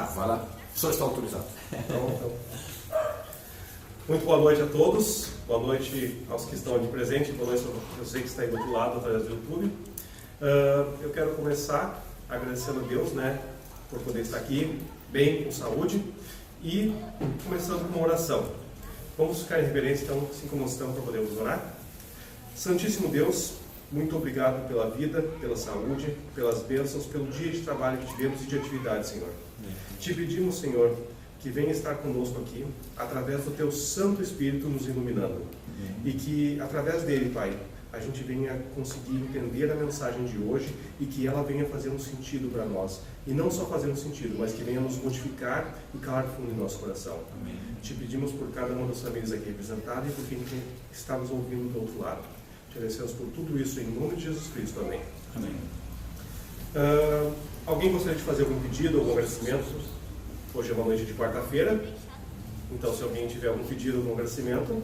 falar? Vai lá. O senhor está autorizado. Então. Muito boa noite a todos. Boa noite aos que estão aqui presentes. Boa noite a você que está aí do outro lado, através do YouTube. Eu quero começar agradecendo a Deus, né, por poder estar aqui, bem, com saúde. E começando com uma oração. Vamos ficar em reverência, então, assim como estamos, para podermos orar. Santíssimo Deus, muito obrigado pela vida, pela saúde, pelas bênçãos, pelo dia de trabalho que tivemos e de atividade, Senhor. Te pedimos, Senhor, que venha estar conosco aqui, através do Teu Santo Espírito nos iluminando. E que, através dele, Pai, a gente venha conseguir entender a mensagem de hoje e que ela venha fazer um sentido para nós. E não só fazer um sentido, mas que venha nos modificar e calar fundo em nosso coração. Amém. Te pedimos por cada uma das famílias aqui representadas e por quem está nos ouvindo do outro lado. Te agradecemos por tudo isso em nome de Jesus Cristo. Amém. Amém. Alguém gostaria de fazer algum pedido, algum agradecimento? Hoje é uma noite de quarta-feira, então se alguém tiver algum pedido, algum agradecimento,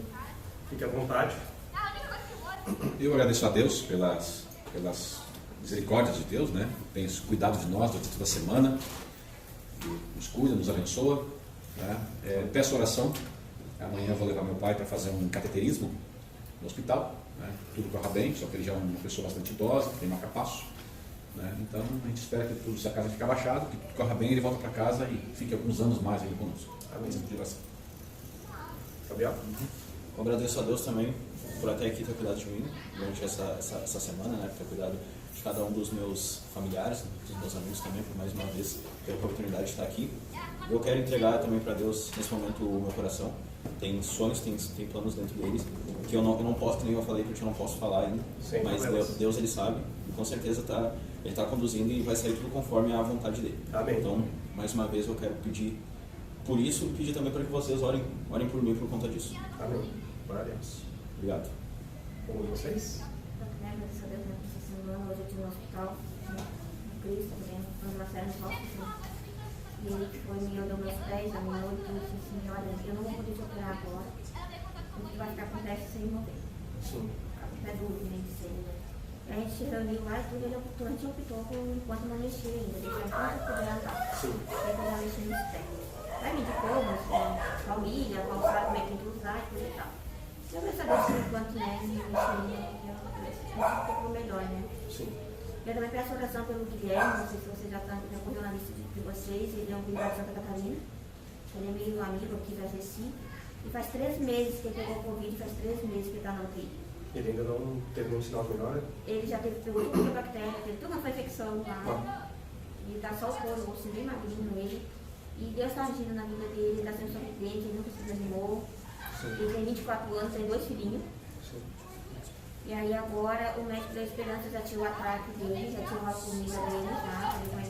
fique à vontade. Eu agradeço a Deus pelas misericórdias de Deus, né? Tem cuidado de nós durante toda a semana, nos cuida, nos abençoa. Né? Peço oração. Amanhã eu vou levar meu pai para fazer um cateterismo no hospital. Né? Tudo corra bem, só que ele já é uma pessoa bastante idosa, tem marca-passo. Né? Então a gente espera que tudo, se a casa fique abaixado, que tudo corra bem, ele volta para casa e fique alguns anos mais aí conosco. Amém. Gabriel? Eu agradeço a Deus também por até aqui ter cuidado de mim durante essa semana, né? Por ter cuidado de cada um dos meus familiares, dos meus amigos também, por mais uma vez ter a oportunidade de estar aqui. Eu quero entregar também para Deus nesse momento o meu coração. Tem sonhos, tem planos dentro deles que eu não posso, que nem eu falei, porque eu não posso falar ainda. Sim, mas Deus ele sabe e com certeza ele está conduzindo e vai sair tudo conforme a vontade dele. Amém. Então, mais uma vez eu quero pedir por isso e pedir também para que vocês orem por mim por conta disso. Amém. Glória a Deus. Obrigado. Como vocês? Eu quero agradecer a Deus nessa semana. Hoje eu estive no hospital, no Cristo, fazendo uma série de hospital. E ele foi me olhou meus pés, a minha olho, e disse assim: olha, eu não vou poder te operar agora, porque vai ficar com teste sem mover. Sim. É duro, nem de ser, né? A gente se reuniu lá e tudo, a gente optou enquanto não mexia ainda, deixar enquanto eu puder andar. Sim. Aí eu já mexi nos pés. Aí me indicou, palmilha, qual sabe como é que tem que usar e tudo e tal. Eu quero saber se enquanto né, me mexi, eu um pouco melhor, né? Sim. Eu também peço oração pelo Guilherme, não sei se você já correu na lista de vocês, ele é um filho de Santa Catarina, ele é meu amigo aqui da Recife, e faz 3 meses que ele pegou o Covid, faz 3 meses que ele está na UTI. Ele ainda não teve nenhum sinal de melhora? Ele já pegou toda a bactéria, teve toda uma infecção lá, e está só o couro, o osso bem magrinho nele, e Deus está agindo na vida dele, ele está sendo sorridente, ele nunca se desanimou, ele tem 24 anos, tem 2 filhinhos. Sim. E aí agora o médico da Esperança já tinha o atraque dele, já tinha uma comida dele já, ele vai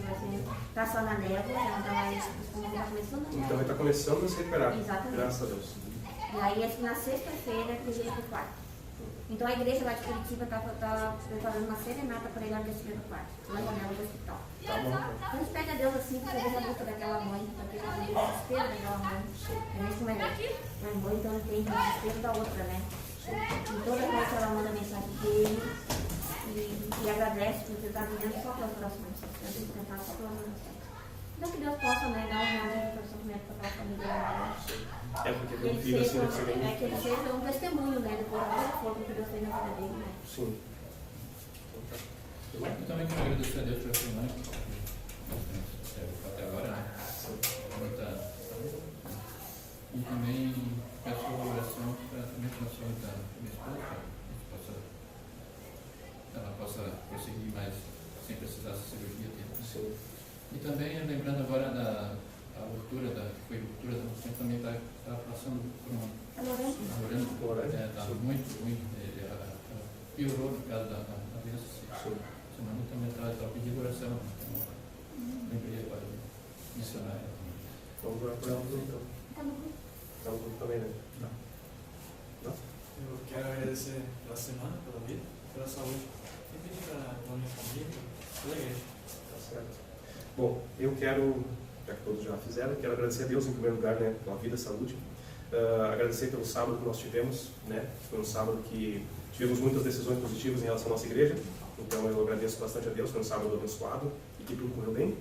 tá só na névoa, já não tá mais, tá começando a Então ele está começando a se recuperar. Exatamente. Graças a Deus. E aí assim, na sexta-feira ele veio pro quarto. Então a igreja lá de Curitiba tá preparando uma serenata para ele lá descer no quarto, lá na janela do hospital. Tá bom. Então a gente pede a Deus assim, porque Deus a luta daquela mãe, porque ele tem o desespero daquela mãe. É mesmo como é mãe, então ele tem o desespero da outra, né? E toda noite ela manda mensagem dele e agradece por ter estado vivendo só pelas orações, eu tenho tentado só pelas orações. Então que Deus possa, né, dar uma alívio para o sofrimento para aquela família lá. É porque Que tem ele filho assim, seja, deve ser bem que ele seja um testemunho, né, depois do fogo que Deus fez na vida dele, né? Sim. Eu também quero agradecer a Deus pela semana que até agora, né? E também peço oração para também pela saúde da minha esposa, que ela possa prosseguir mais sem precisar de cirurgia tempo. Sim. E também lembrando agora da ruptura que foi ruptura da você também está passando por uma. Orando. Está muito ruim. Piorou no caso da doença. Sim. Semana também está pedindo oração. Lembrei agora de mencionar ela. Vamos orar por ela então. Tá no grupo também, né? Não. Não? Eu quero agradecer pela semana, pela vida, pela saúde. E pedir para minha família, pela igreja. Tá certo. Bom, eu quero, já que todos já fizeram, quero agradecer a Deus em primeiro lugar, né, pela vida, saúde. Agradecer pelo sábado que nós tivemos, né? Foi um sábado que tivemos muitas decisões positivas em relação à nossa igreja. Então eu agradeço bastante a Deus, foi um sábado abençoado e que tudo correu bem.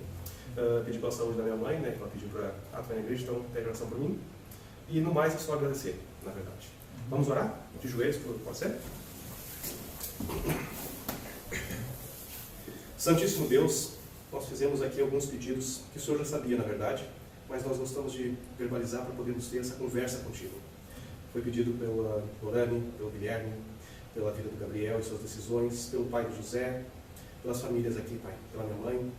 Pedir pela saúde da minha mãe, né, que ela pediu para atuar na igreja, então pede oração por mim. E no mais é só agradecer, na verdade. Vamos orar? De joelhos, pode ser? Santíssimo Deus, nós fizemos aqui alguns pedidos que o Senhor já sabia, na verdade, mas nós gostamos de verbalizar para podermos ter essa conversa contigo. Foi pedido pela Lorane, pelo Guilherme, pela vida do Gabriel e suas decisões, pelo pai do José, pelas famílias aqui, Pai, pela minha mãe.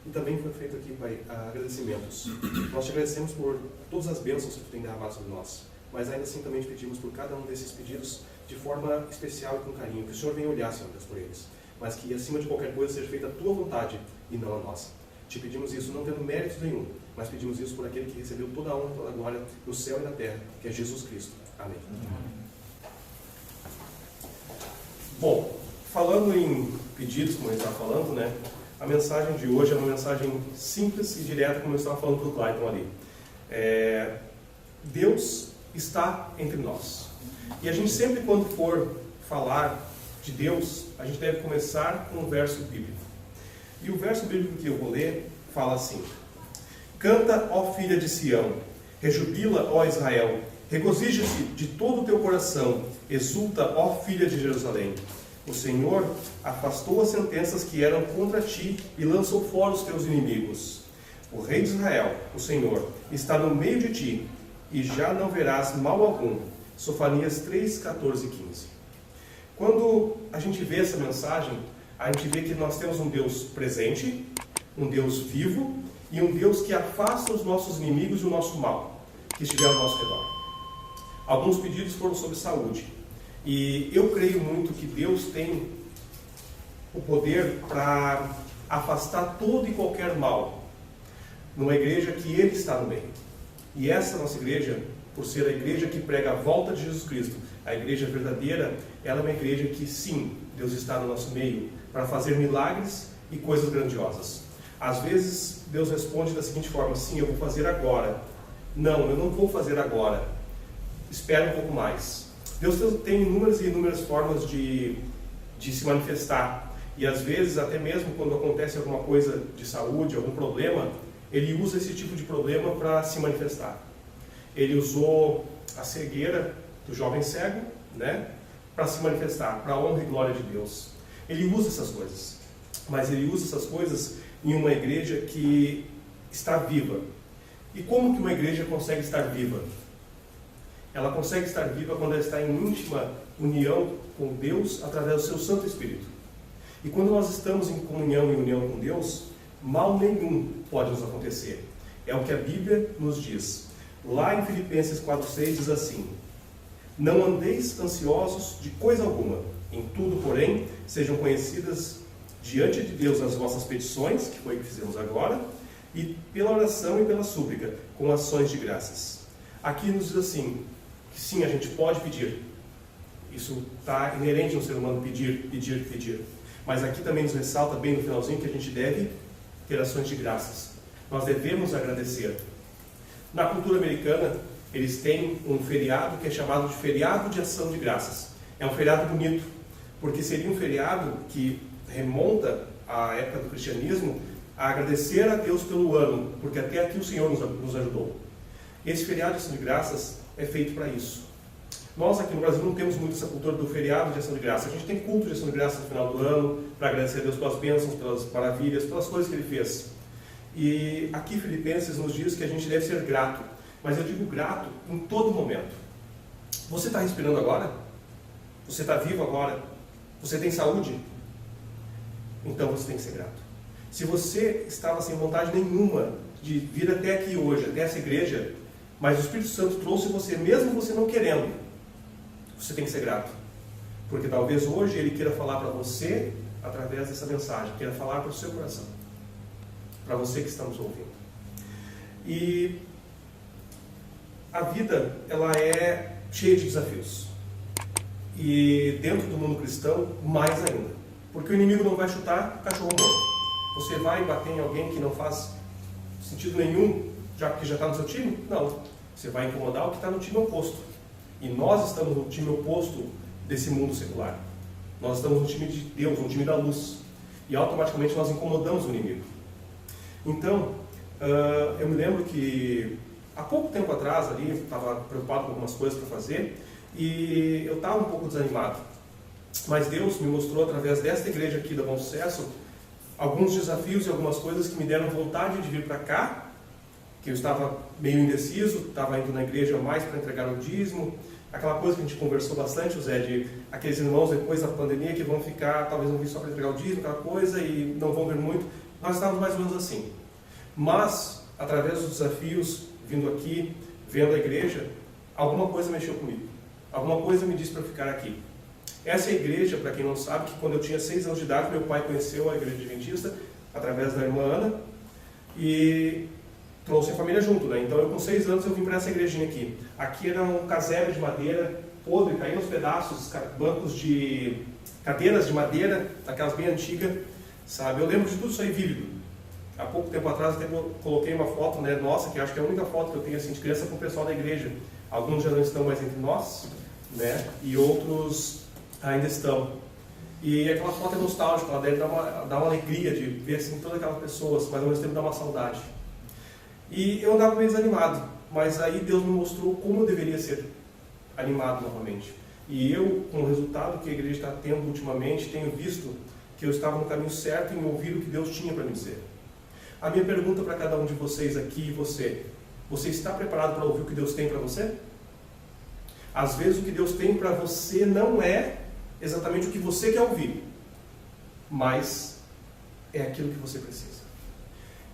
E também foi feito aqui, Pai, agradecimentos. Nós te agradecemos por todas as bênçãos que tu tem derramado sobre nós, mas ainda assim também te pedimos por cada um desses pedidos de forma especial e com carinho, que o Senhor venha olhar, Senhor Deus, por eles, mas que acima de qualquer coisa seja feita a tua vontade e não a nossa. Te pedimos isso não tendo mérito nenhum, mas pedimos isso por aquele que recebeu toda a honra e toda a glória no céu e na terra, que é Jesus Cristo. Amém. Bom, falando em pedidos, como eu estava falando, né? A mensagem de hoje é uma mensagem simples e direta, como eu estava falando para o Clayton ali. Deus está entre nós. E a gente sempre, quando for falar de Deus, a gente deve começar com um verso bíblico. E o verso bíblico que eu vou ler fala assim: Canta, ó filha de Sião, rejubila, ó Israel, regozija-se de todo o teu coração, exulta, ó filha de Jerusalém. O Senhor afastou as sentenças que eram contra ti e lançou fora os teus inimigos. O Rei de Israel, o Senhor, está no meio de ti, e já não verás mal algum. Sofonias 3, 14 e 15. Quando a gente vê essa mensagem, a gente vê que nós temos um Deus presente, um Deus vivo, e um Deus que afasta os nossos inimigos e o nosso mal, que estiver ao nosso redor. Alguns pedidos foram sobre saúde. E eu creio muito que Deus tem o poder para afastar todo e qualquer mal numa igreja que Ele está no meio. E essa nossa igreja, por ser a igreja que prega a volta de Jesus Cristo, a igreja verdadeira, ela é uma igreja que sim, Deus está no nosso meio para fazer milagres e coisas grandiosas. Às vezes Deus responde da seguinte forma: sim, eu vou fazer agora. Não, eu não vou fazer agora. Espera um pouco mais. Deus tem inúmeras e inúmeras formas de se manifestar. E às vezes, até mesmo quando acontece alguma coisa de saúde, algum problema, Ele usa esse tipo de problema para se manifestar. Ele usou a cegueira do jovem cego, né, para se manifestar, para a honra e glória de Deus. Ele usa essas coisas. Mas Ele usa essas coisas em uma igreja que está viva. E como que uma igreja consegue estar viva? Ela consegue estar viva quando ela está em íntima união com Deus através do seu Santo Espírito. E quando nós estamos em comunhão e união com Deus, mal nenhum pode nos acontecer. É o que a Bíblia nos diz. Lá em Filipenses 4,6 diz assim: Não andeis ansiosos de coisa alguma. Em tudo, porém, sejam conhecidas diante de Deus as vossas petições, que foi o que fizemos agora, e pela oração e pela súplica, com ações de graças. Aqui nos diz assim, que sim, a gente pode pedir. Isso está inerente no ser humano, pedir, pedir, pedir. Mas aqui também nos ressalta bem no finalzinho que a gente deve ter ações de graças. Nós devemos agradecer. Na cultura americana, eles têm um feriado que é chamado de feriado de ação de graças. É um feriado bonito, porque seria um feriado que remonta à época do cristianismo a agradecer a Deus pelo ano, porque até aqui o Senhor nos ajudou. Esse feriado de ação de graças é feito para isso. Nós aqui no Brasil não temos muito essa cultura do feriado de ação de graças. A gente tem culto de ação de graças no final do ano, para agradecer a Deus pelas bênçãos, pelas maravilhas, pelas coisas que Ele fez. E aqui Filipenses nos diz que a gente deve ser grato, mas eu digo grato em todo momento. Você está respirando agora? Você está vivo agora? Você tem saúde? Então você tem que ser grato. Se você estava sem vontade nenhuma de vir até aqui hoje, até essa igreja, mas o Espírito Santo trouxe você, mesmo você não querendo, você tem que ser grato. Porque talvez hoje Ele queira falar para você, através dessa mensagem, queira falar para o seu coração. Para você que está nos ouvindo. E a vida, ela é cheia de desafios. E dentro do mundo cristão, mais ainda. Porque o inimigo não vai chutar cachorro morto. Você vai bater em alguém que não faz sentido nenhum, já que já está no seu time? Não. Você vai incomodar o que está no time oposto. E nós estamos no time oposto desse mundo secular. Nós estamos no time de Deus, no time da luz. E automaticamente nós incomodamos o inimigo. Então, Eu me lembro que há pouco tempo atrás ali, estava preocupado com algumas coisas para fazer e eu estava um pouco desanimado. Mas Deus me mostrou através desta igreja aqui da Bom Sucesso alguns desafios e algumas coisas que me deram vontade de vir para cá, que eu estava meio indeciso, estava indo na igreja mais para entregar o dízimo, aquela coisa que a gente conversou bastante, José, de aqueles irmãos depois da pandemia que vão ficar, talvez vão vir só para entregar o dízimo, aquela coisa, e não vão ver muito. Nós estávamos mais ou menos assim. Mas, através dos desafios, vindo aqui, vendo a igreja, alguma coisa mexeu comigo. Alguma coisa me disse para ficar aqui. Essa é a igreja, para quem não sabe, que quando eu tinha 6 anos de idade, meu pai conheceu a igreja adventista através da irmã Ana e trouxe a família junto, né? Então eu com 6 anos eu vim para essa igrejinha aqui. Aqui era um casebre de madeira, podre, caindo aos pedaços, bancos de cadeiras de madeira, daquelas bem antigas, sabe? Eu lembro de tudo isso aí vívido. Há pouco tempo atrás até coloquei uma foto, né, nossa, que acho que é a única foto que eu tenho assim de criança com o pessoal da igreja. Alguns já não estão mais entre nós, né? E outros ainda estão. E aquela foto é nostálgica, ela deve dar uma alegria de ver assim, todas aquelas pessoas, mas ao mesmo tempo dá uma saudade. E eu andava meio desanimado, mas aí Deus me mostrou como eu deveria ser animado novamente. E eu, com o resultado que a igreja está tendo ultimamente, tenho visto que eu estava no caminho certo em ouvir o que Deus tinha para me dizer. A minha pergunta para cada um de vocês aqui e você está preparado para ouvir o que Deus tem para você? Às vezes o que Deus tem para você não é exatamente o que você quer ouvir, mas é aquilo que você precisa.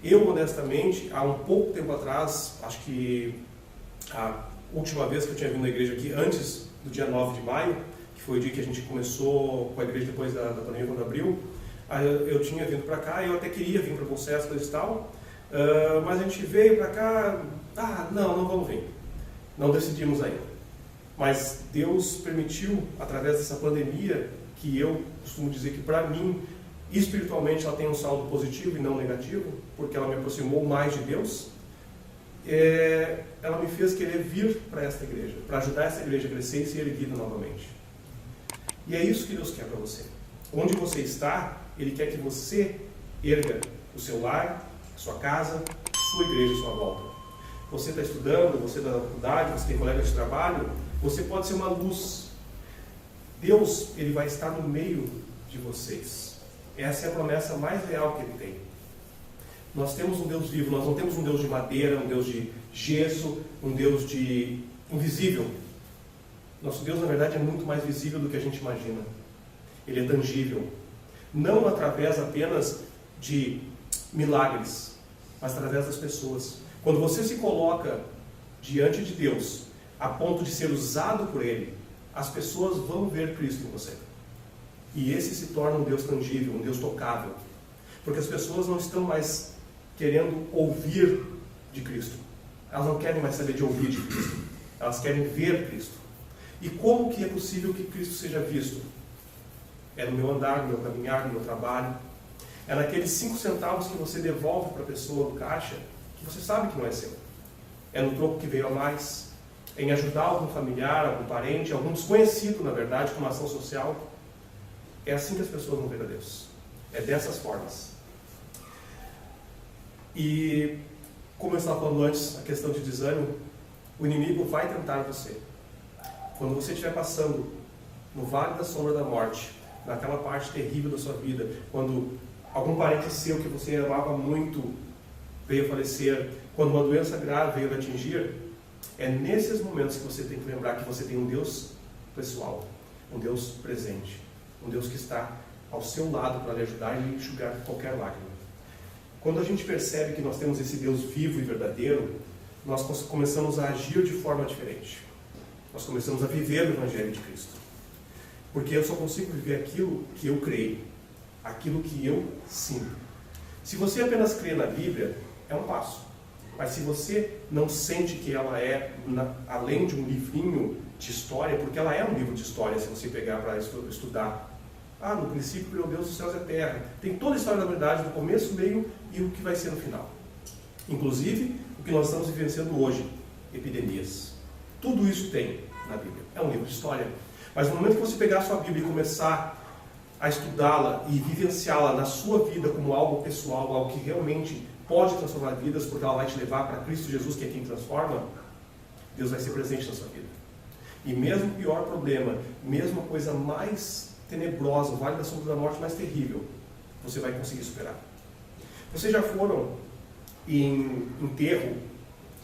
Eu, honestamente, há um pouco tempo atrás, acho que a última vez que eu tinha vindo na igreja aqui, antes do dia 9 de maio, que foi o dia que a gente começou com a igreja depois da pandemia, quando abriu, eu tinha vindo para cá, eu até queria vir para o Concesso e tal, mas a gente veio para cá, não vamos vir, não decidimos ainda. Mas Deus permitiu, através dessa pandemia, que eu costumo dizer que para mim, espiritualmente ela tem um saldo positivo e não negativo, porque ela me aproximou mais de Deus, ela me fez querer vir para esta igreja, para ajudar essa igreja a crescer e ser erguida novamente. E é isso que Deus quer para você. Onde você está, Ele quer que você erga o seu lar, a sua casa, sua igreja à sua volta. Você está estudando, você está na faculdade, você tem colegas de trabalho, você pode ser uma luz. Deus, Ele vai estar no meio de vocês. Essa é a promessa mais real que Ele tem. Nós temos um Deus vivo, nós não temos um Deus de madeira, um Deus de gesso, um Deus de invisível. Nosso Deus, na verdade, é muito mais visível do que a gente imagina. Ele é tangível. Não através apenas de milagres, mas através das pessoas. Quando você se coloca diante de Deus, a ponto de ser usado por Ele, as pessoas vão ver Cristo em você. E esse se torna um Deus tangível, um Deus tocável. Porque as pessoas não estão mais querendo ouvir de Cristo. Elas não querem mais saber de ouvir de Cristo. Elas querem ver Cristo. E como que é possível que Cristo seja visto? É no meu andar, no meu caminhar, no meu trabalho. É naqueles 5 centavos que você devolve para a pessoa do caixa, que você sabe que não é seu. É no troco que veio a mais. É em ajudar algum familiar, algum parente, algum desconhecido, na verdade, com uma ação social. É assim que as pessoas vão ver a Deus. É dessas formas. E, como eu estava falando antes, a questão de desânimo, o inimigo vai tentar você. Quando você estiver passando no vale da sombra da morte, naquela parte terrível da sua vida, quando algum parente seu que você amava muito veio a falecer, quando uma doença grave veio a atingir, é nesses momentos que você tem que lembrar que você tem um Deus pessoal, um Deus presente, um Deus que está ao seu lado para lhe ajudar e enxugar qualquer lágrima. Quando a gente percebe que nós temos esse Deus vivo e verdadeiro, nós começamos a agir de forma diferente. Nós começamos a viver o Evangelho de Cristo. Porque eu só consigo viver aquilo que eu creio, aquilo que eu sinto. Se você apenas crê na Bíblia, é um passo. Mas se você não sente que ela é, além de um livrinho de história, porque ela é um livro de história, se você pegar para estudar. No princípio criou Deus os céus e a terra. Tem toda a história da verdade, do começo, meio e o que vai ser no final. Inclusive, o que nós estamos vivenciando hoje, epidemias. Tudo isso tem na Bíblia. É um livro de história. Mas no momento que você pegar a sua Bíblia e começar a estudá-la e vivenciá-la na sua vida como algo pessoal, algo que realmente pode transformar vidas, porque ela vai te levar para Cristo Jesus, que é quem transforma, Deus vai ser presente na sua vida. E mesmo o pior problema, mesmo a coisa mais tenebrosa, o vale da sombra da morte mais terrível, você vai conseguir superar. Vocês já foram em enterro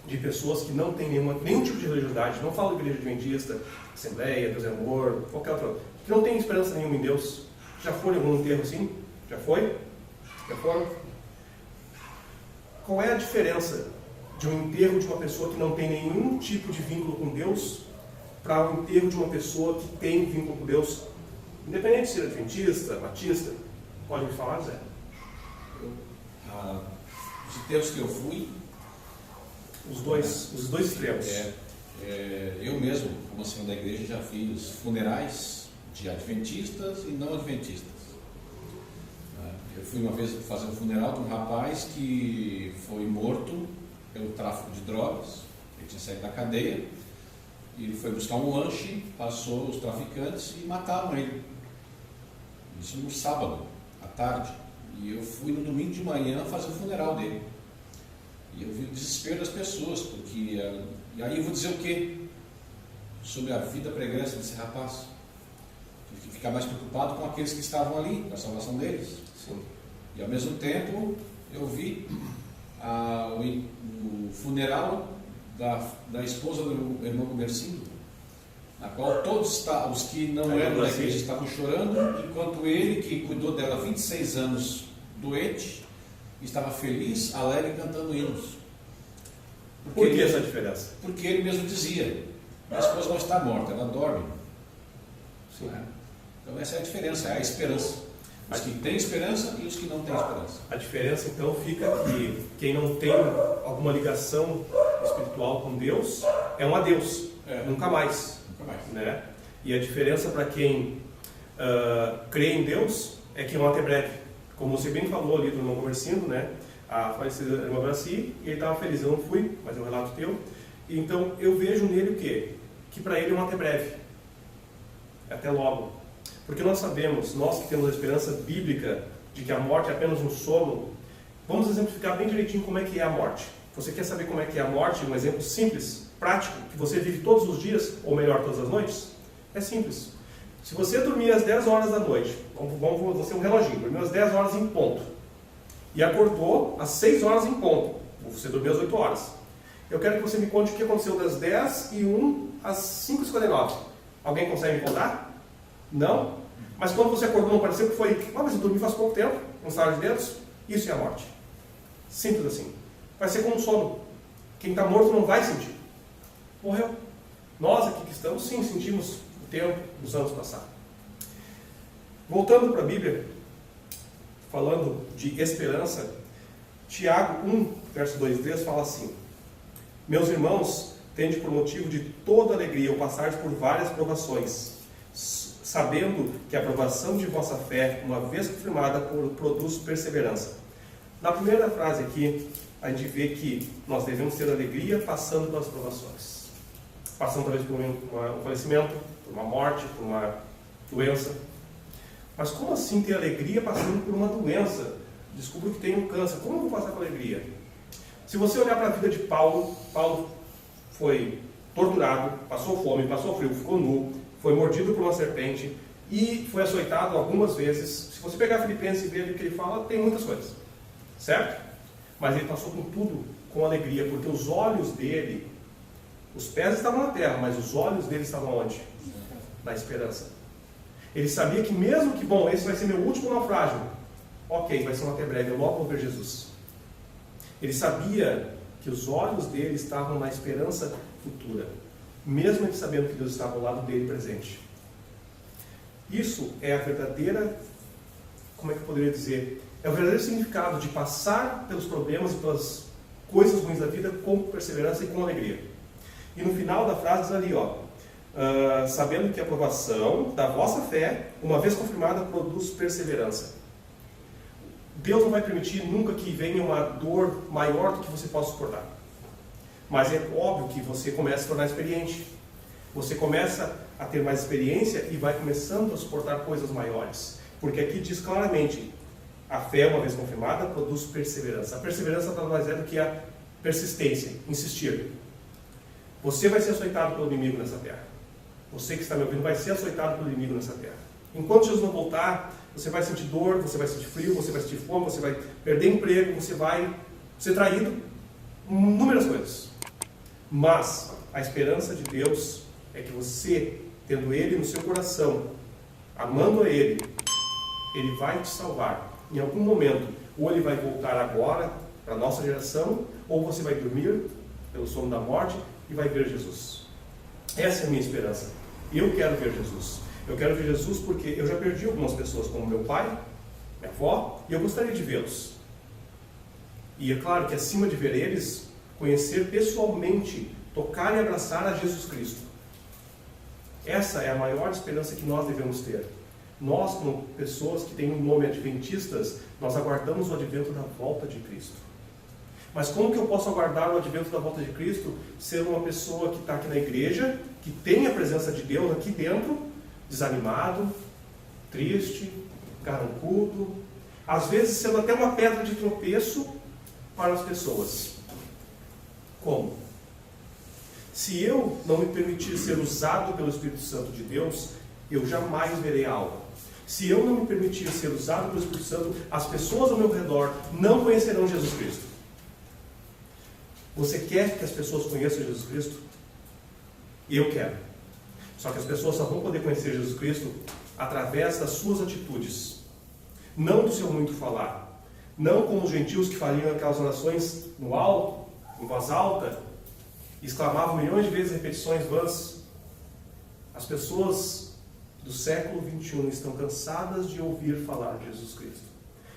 de pessoas que não têm nenhum tipo de religiosidade, não falo de igreja adventista, Assembleia, Deus é Amor, qualquer outra, que não tem esperança nenhuma em Deus? Já foram em algum enterro assim? Já foi? Já foram? Qual é a diferença de um enterro de uma pessoa que não tem nenhum tipo de vínculo com Deus para um enterro de uma pessoa que tem vínculo com Deus, independente de ser adventista, batista? Pode me falar, Zé? Os enterros que eu fui, Os dois extremos. eu mesmo, como assim da igreja, já fiz funerais de adventistas e não adventistas. Eu fui uma vez fazer um funeral de um rapaz que foi morto pelo tráfico de drogas. Ele tinha saído da cadeia e ele foi buscar um lanche, passou os traficantes e mataram ele. Isso no sábado, à tarde. E eu fui no domingo de manhã fazer o funeral dele. E eu vi o desespero das pessoas, porque... E aí eu vou dizer o quê? Sobre a vida pregressa desse rapaz. Tive que ficar mais preocupado com aqueles que estavam ali, com a salvação deles. Sim. E ao mesmo tempo eu vi o funeral da esposa do irmão Comercindo, na qual todos os que não eram da igreja estavam chorando, enquanto ele, que cuidou dela 26 anos doente, estava feliz, alegre, cantando hinos. Por que essa diferença? Porque ele mesmo dizia: minha esposa não está morta, ela dorme. Sim. Então essa é a diferença, é a esperança. Os que têm esperança e os que não têm esperança. A diferença então fica que quem não tem alguma ligação espiritual com Deus é um adeus, nunca mais. Nunca mais. Né? E a diferença para quem crê em Deus é que é um até breve. Como você bem falou ali do irmão Comercindo, né? A falecida irmã Braci, e ele estava feliz, eu não fui, mas é um relato teu. Então eu vejo nele o quê? Que para ele é um até breve. Até logo. Porque nós sabemos, nós que temos a esperança bíblica de que a morte é apenas um sono, vamos exemplificar bem direitinho como é que é a morte. Você quer saber como é que é a morte? Um exemplo simples, prático, que você vive todos os dias, ou melhor, todas as noites? É simples. Se você dormir às 10 horas da noite, vamos você um reloginho, dormiu às 10 horas em ponto, e acordou às 6 horas em ponto, você dormiu às 8 horas. Eu quero que você me conte o que aconteceu das 10h01 às 5h59. Alguém consegue me contar? Não? Mas quando você acordou, não pareceu que foi... mas eu dormi faz pouco tempo, um estalar de dedos. Isso é a morte. Simples assim. Vai ser como um sono. Quem está morto não vai sentir. Morreu. Nós aqui que estamos, sim, sentimos o tempo dos anos passados. Voltando para a Bíblia, falando de esperança, Tiago 1, verso 2 e 3 fala assim: meus irmãos, tende por motivo de toda alegria o passar por várias provações, sabendo que a aprovação de vossa fé, uma vez confirmada, produz perseverança. Na primeira frase aqui, a gente vê que nós devemos ter alegria passando pelas provações. Passando talvez por um falecimento, por uma morte, por uma doença. Mas como assim ter alegria passando por uma doença? Descubro que tenho câncer. Como eu vou passar com alegria? Se você olhar para a vida de Paulo, Paulo foi torturado, passou fome, passou frio, ficou nu, foi mordido por uma serpente e foi açoitado algumas vezes. Se você pegar Filipenses e ver o que ele fala, tem muitas coisas, certo? Mas ele passou com tudo com alegria, porque os olhos dele, os pés estavam na terra, mas os olhos dele estavam onde? Na esperança. Ele sabia que mesmo que, bom, esse vai ser meu último naufrágio, ok, vai ser um até breve, eu logo vou ver Jesus. Ele sabia que os olhos dele estavam na esperança futura, mesmo ele sabendo que Deus estava ao lado dele presente. Isso é a verdadeira, como é que eu poderia dizer? É o verdadeiro significado de passar pelos problemas e pelas coisas ruins da vida com perseverança e com alegria. E no final da frase diz ali, sabendo que a aprovação da vossa fé, uma vez confirmada, produz perseverança. Deus não vai permitir nunca que venha uma dor maior do que você possa suportar. Mas é óbvio que você começa a se tornar experiente. Você começa a ter mais experiência e vai começando a suportar coisas maiores. Porque aqui diz claramente A fé, uma vez confirmada, produz perseverança. A perseverança nada mais é do que a persistência, insistir. Você vai ser açoitado pelo inimigo nessa terra. Você que está me ouvindo vai ser açoitado pelo inimigo nessa terra. Enquanto Jesus não voltar, você vai sentir dor, você vai sentir frio, você vai sentir fome, você vai perder emprego, você vai ser traído, inúmeras coisas. Mas a esperança de Deus é que você, tendo Ele no seu coração, amando a Ele, Ele vai te salvar. Em algum momento, ou Ele vai voltar agora, para a nossa geração, ou você vai dormir pelo sono da morte e vai ver Jesus. Essa é a minha esperança. Eu quero ver Jesus. Eu quero ver Jesus porque eu já perdi algumas pessoas, como meu pai, minha avó, e eu gostaria de vê-los. E é claro que acima de ver eles, conhecer pessoalmente, tocar e abraçar a Jesus Cristo. Essa é a maior esperança que nós devemos ter. Nós, como pessoas que têm um nome adventistas, nós aguardamos o advento da volta de Cristo. Mas como que eu posso aguardar o advento da volta de Cristo, sendo uma pessoa que está aqui na igreja, que tem a presença de Deus aqui dentro, desanimado, triste, carrancudo, às vezes sendo até uma pedra de tropeço para as pessoas? Como? Se eu não me permitir ser usado pelo Espírito Santo de Deus, eu jamais verei a alma. Se eu não me permitir ser usado pelo Espírito Santo, as pessoas ao meu redor não conhecerão Jesus Cristo. Você quer que as pessoas conheçam Jesus Cristo? Eu quero. Só que as pessoas só vão poder conhecer Jesus Cristo através das suas atitudes. Não do seu muito falar. Não como os gentios que faziam aquelas orações no alto, em voz alta, e exclamavam milhões de vezes repetições vãs. As pessoas do século XXI estão cansadas de ouvir falar de Jesus Cristo.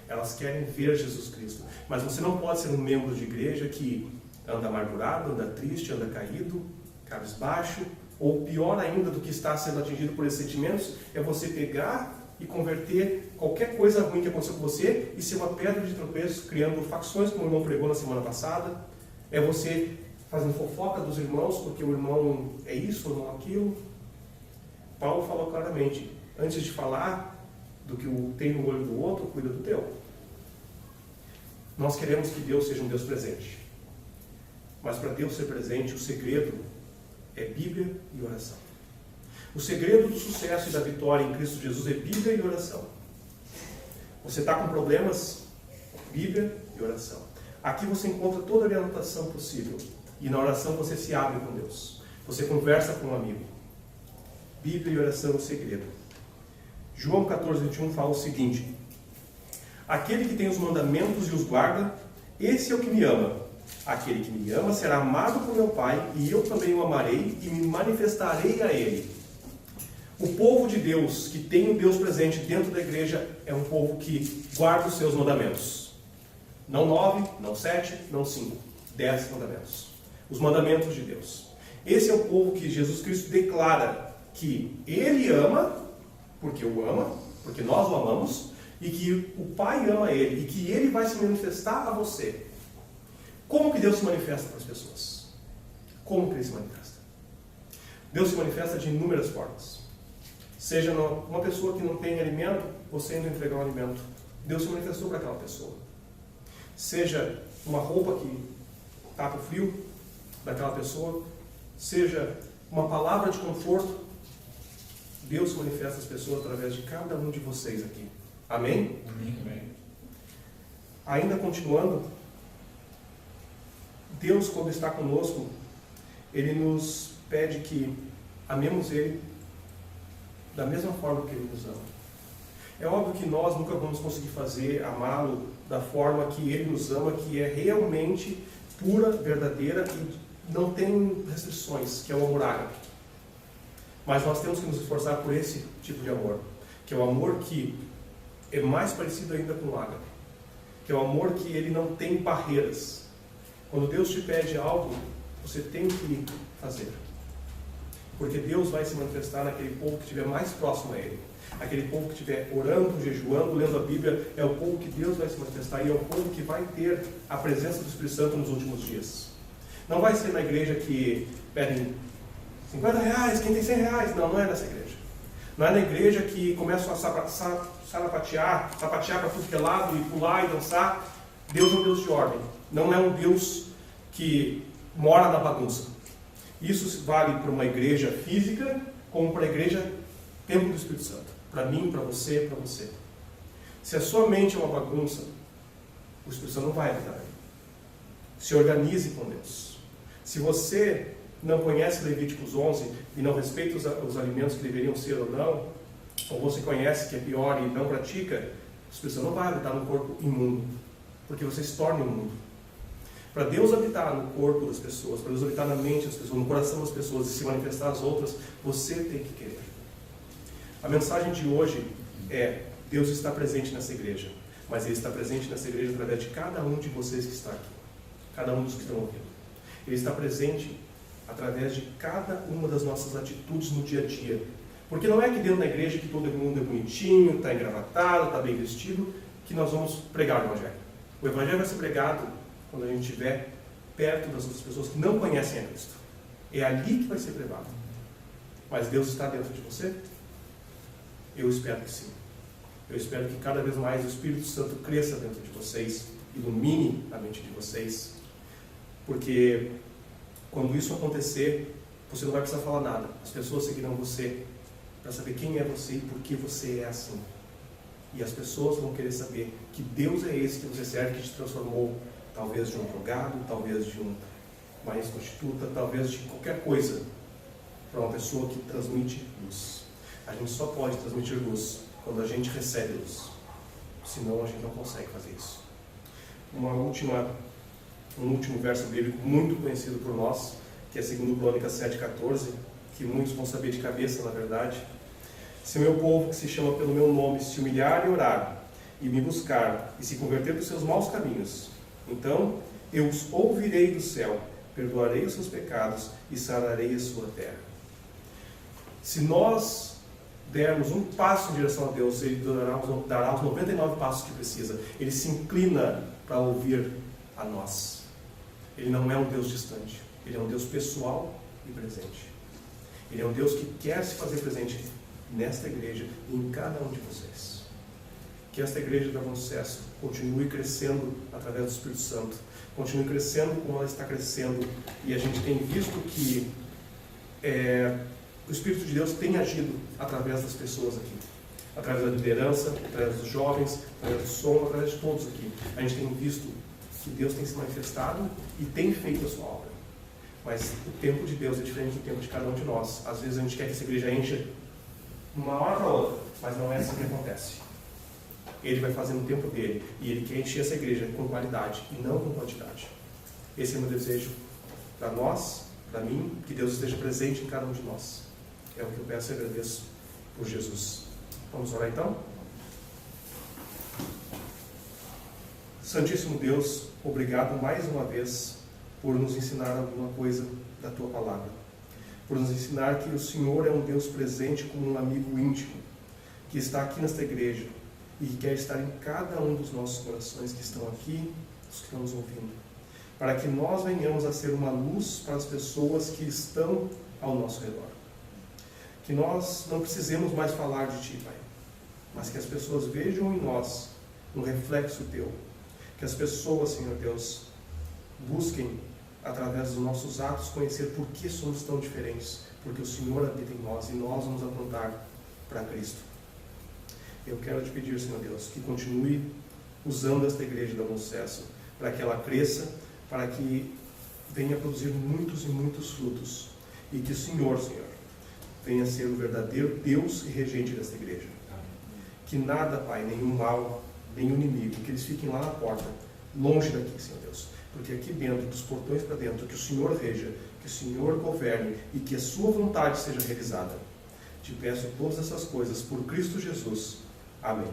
Elas querem ver Jesus Cristo. Mas você não pode ser um membro de igreja que anda amargurado, anda triste, anda caído, cabisbaixo, ou pior ainda do que está sendo atingido por esses sentimentos, é você pegar e converter qualquer coisa ruim que aconteceu com você e ser uma pedra de tropeço, criando facções, como o irmão pregou na semana passada. É você fazendo fofoca dos irmãos, porque o irmão é isso ou não aquilo. Paulo falou claramente, antes de falar do que tem no olho do outro, cuida do teu. Nós queremos que Deus seja um Deus presente. Mas para Deus ser presente, o segredo é Bíblia e oração. O segredo do sucesso e da vitória em Cristo Jesus é Bíblia e oração. Você está com problemas? Bíblia e oração. Aqui você encontra toda a orientação possível. E na oração você se abre com Deus. Você conversa com um amigo. Bíblia e oração é o segredo. João 14:21 fala o seguinte: aquele que tem os mandamentos e os guarda, esse é o que me ama. Aquele que me ama será amado por meu Pai, e eu também o amarei e me manifestarei a ele. O povo de Deus, que tem o Deus presente dentro da igreja, é um povo que guarda os seus mandamentos. Não 9, não 7, não 5. 10 mandamentos. Os mandamentos de Deus. Esse é o povo que Jesus Cristo declara que Ele ama, porque o ama, porque nós o amamos, e que o Pai ama Ele, e que Ele vai se manifestar a você. Como que Deus se manifesta para as pessoas? Como que Ele se manifesta? Deus se manifesta de inúmeras formas. Seja uma pessoa que não tem alimento, você indo entregar um alimento. Deus se manifestou para aquela pessoa. Seja uma roupa que tapa o frio daquela pessoa, seja uma palavra de conforto, Deus se manifesta às pessoas através de cada um de vocês aqui. Amém? Amém. Ainda continuando, Deus, quando está conosco, Ele nos pede que amemos Ele da mesma forma que Ele nos ama. É óbvio que nós nunca vamos conseguir amá-lo da forma que Ele nos ama, que é realmente pura, verdadeira e não tem restrições, que é o amor ágape. Mas nós temos que nos esforçar por esse tipo de amor, que é o amor que é mais parecido ainda com o ágape, que é o amor que ele não tem barreiras. Quando Deus te pede algo, você tem que fazer. Porque Deus vai se manifestar naquele povo que estiver mais próximo a Ele. Aquele povo que estiver orando, jejuando, lendo a Bíblia, é o povo que Deus vai se manifestar e é o povo que vai ter a presença do Espírito Santo nos últimos dias. Não vai ser na igreja que pedem R$50, quem tem R$100. Não é nessa igreja. Não é na igreja que começam a sapatear para tudo que é lado, e pular e dançar. Deus é um Deus de ordem. Não é um Deus que mora na bagunça. Isso vale para uma igreja física, como para a igreja Templo do Espírito Santo. Para mim, para você, para você. Se a sua mente é uma bagunça, o Espírito Santo não vai habitar aí. Se organize com Deus. Se você não conhece Levíticos 11 e não respeita os alimentos que deveriam ser ou não, ou você conhece que é pior e não pratica, o Espírito Santo não vai habitar no corpo imundo, porque você se torna imundo. Para Deus habitar no corpo das pessoas, para Deus habitar na mente das pessoas, no coração das pessoas e se manifestar às outras, você tem que querer. A mensagem de hoje é: Deus está presente nessa igreja, mas Ele está presente nessa igreja através de cada um de vocês que está aqui, cada um dos que estão ouvindo. Ele está presente através de cada uma das nossas atitudes no dia a dia. Porque não é que dentro da igreja, que todo mundo é bonitinho, está engravatado, está bem vestido, que nós vamos pregar o Evangelho. O Evangelho vai ser pregado quando a gente estiver perto das outras pessoas que não conhecem a Cristo. É ali que vai ser pregado. Mas Deus está dentro de você? Eu espero que sim. Eu espero que cada vez mais o Espírito Santo cresça dentro de vocês, ilumine a mente de vocês, porque quando isso acontecer, você não vai precisar falar nada. As pessoas seguirão você para saber quem é você e por que você é assim. E as pessoas vão querer saber que Deus é esse que você serve, que te transformou, talvez de um drogado, talvez de uma ex-prostituta, talvez de qualquer coisa, para uma pessoa que transmite luz. A gente só pode transmitir luz quando a gente recebe luz. Senão a gente não consegue fazer isso. Um último verso bíblico muito conhecido por nós, que é 2 Crônicas 7,14, que muitos vão saber de cabeça, na verdade. Se o meu povo, que se chama pelo meu nome, se humilhar e orar, e me buscar, e se converter dos seus maus caminhos, então eu os ouvirei do céu, perdoarei os seus pecados e sararei a sua terra. Se nós dermos um passo em direção a Deus, Ele dará os 99 passos que precisa. Ele se inclina para ouvir a nós. Ele não é um Deus distante. Ele é um Deus pessoal e presente. Ele é um Deus que quer se fazer presente nesta igreja e em cada um de vocês. Que esta igreja da Bom Sucesso continue crescendo através do Espírito Santo. Continue crescendo como ela está crescendo. E a gente tem visto que o Espírito de Deus tem agido através das pessoas aqui. Através da liderança, através dos jovens, através do som, através de todos aqui. A gente tem visto que Deus tem se manifestado e tem feito a sua obra. Mas o tempo de Deus é diferente do tempo de cada um de nós. Às vezes a gente quer que essa igreja encha de uma hora para outra, mas não é assim que acontece. Ele vai fazer no tempo dele e Ele quer encher essa igreja com qualidade e não com quantidade. Esse é o meu desejo para nós, para mim, que Deus esteja presente em cada um de nós. É o que eu peço e agradeço por Jesus. Vamos orar então? Santíssimo Deus, obrigado mais uma vez por nos ensinar alguma coisa da Tua Palavra. Por nos ensinar que o Senhor é um Deus presente como um amigo íntimo, que está aqui nesta igreja e que quer estar em cada um dos nossos corações que estão aqui, os que estão nos ouvindo, para que nós venhamos a ser uma luz para as pessoas que estão ao nosso redor. Que nós não precisemos mais falar de Ti, Pai, mas que as pessoas vejam em nós um reflexo Teu. Que as pessoas, Senhor Deus, busquem, através dos nossos atos, conhecer por que somos tão diferentes, porque o Senhor habita em nós e nós vamos apontar para Cristo. Eu quero te pedir, Senhor Deus, que continue usando esta igreja da Bom Sucesso, para que ela cresça, para que venha produzir muitos e muitos frutos, e que o Senhor, venha ser o verdadeiro Deus e regente desta igreja. Que nada, Pai, nenhum mal, nenhum inimigo, que eles fiquem lá na porta, longe daqui, Senhor Deus. Porque aqui dentro, dos portões para dentro, que o Senhor reja, que o Senhor governe e que a sua vontade seja realizada. Te peço todas essas coisas por Cristo Jesus. Amém.